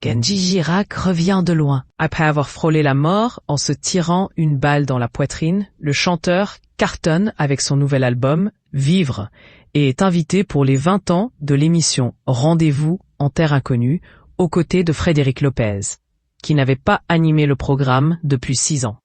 Kenji Girac revient de loin. Après avoir frôlé la mort en se tirant une balle dans la poitrine, le chanteur cartonne avec son nouvel album « Vivre » et est invité pour les 20 ans de l'émission Rendez-vous en Terre Inconnue aux côtés de Frédéric Lopez, qui n'avait pas animé le programme depuis 6 ans.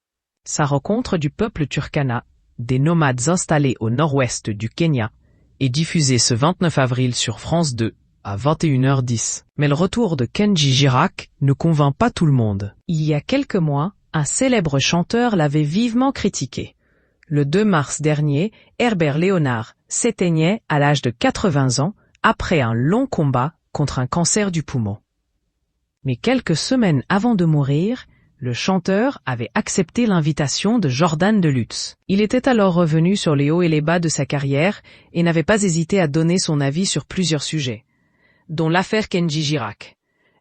Sa rencontre du peuple Turkana, des nomades installés au nord-ouest du Kenya, est diffusée ce 29 avril sur France 2 à 21h10. Mais le retour de Kenji Girac ne convainc pas tout le monde. Il y a quelques mois, un célèbre chanteur l'avait vivement critiqué. Le 2 mars dernier, Herbert Léonard s'éteignait à l'âge de 80 ans après un long combat contre un cancer du poumon. Mais quelques semaines avant de mourir, le chanteur avait accepté l'invitation de Jordan Deluxe. Il était alors revenu sur les hauts et les bas de sa carrière et n'avait pas hésité à donner son avis sur plusieurs sujets, dont l'affaire Kenji Girac.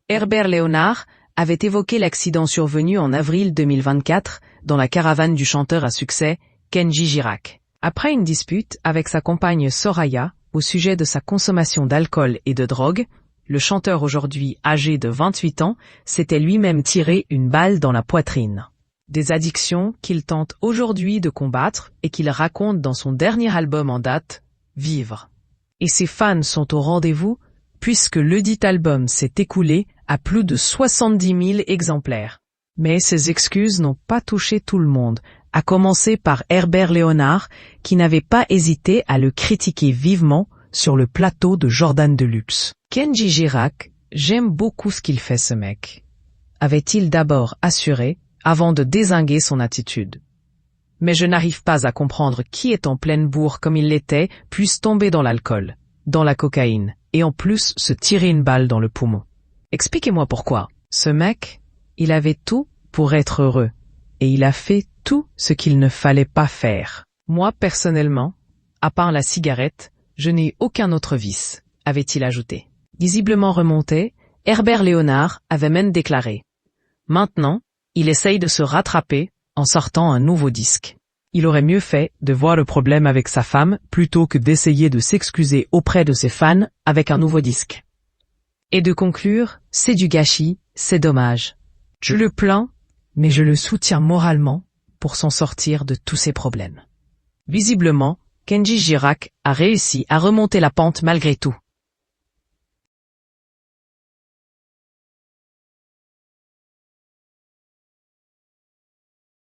Herbert Léonard avait évoqué l'accident survenu en avril 2024 dans la caravane du chanteur à succès Kenji Girac. Après une dispute avec sa compagne Soraya au sujet de sa consommation d'alcool et de drogue, le chanteur aujourd'hui âgé de 28 ans s'était lui-même tiré une balle dans la poitrine. Des addictions qu'il tente aujourd'hui de combattre et qu'il raconte dans son dernier album en date, Vivre. Et ses fans sont au rendez-vous puisque le dit album s'est écoulé à plus de 70 000 exemplaires. Mais ces excuses n'ont pas touché tout le monde, à commencer par Herbert Léonard, qui n'avait pas hésité à le critiquer vivement sur le plateau de Jordan Deluxe. Kenji Girac, j'aime beaucoup ce qu'il fait ce mec, avait-il d'abord assuré, avant de dézinguer son attitude. Mais je n'arrive pas à comprendre qui est en pleine bourre comme il l'était, puisse tomber dans l'alcool, dans la cocaïne, et en plus se tirer une balle dans le poumon. Expliquez-moi pourquoi. Ce mec, il avait tout pour être heureux, et il a fait tout ce qu'il ne fallait pas faire. Moi, personnellement, à part la cigarette, je n'ai aucun autre vice, avait-il ajouté. Visiblement remonté, Herbert Léonard avait même déclaré. Maintenant, il essaye de se rattraper en sortant un nouveau disque. Il aurait mieux fait de voir le problème avec sa femme plutôt que d'essayer de s'excuser auprès de ses fans avec un nouveau disque. Et de conclure, c'est du gâchis, c'est dommage. Je le plains, mais je le soutiens moralement pour s'en sortir de tous ces problèmes. Visiblement, Kenji Girac a réussi à remonter la pente malgré tout.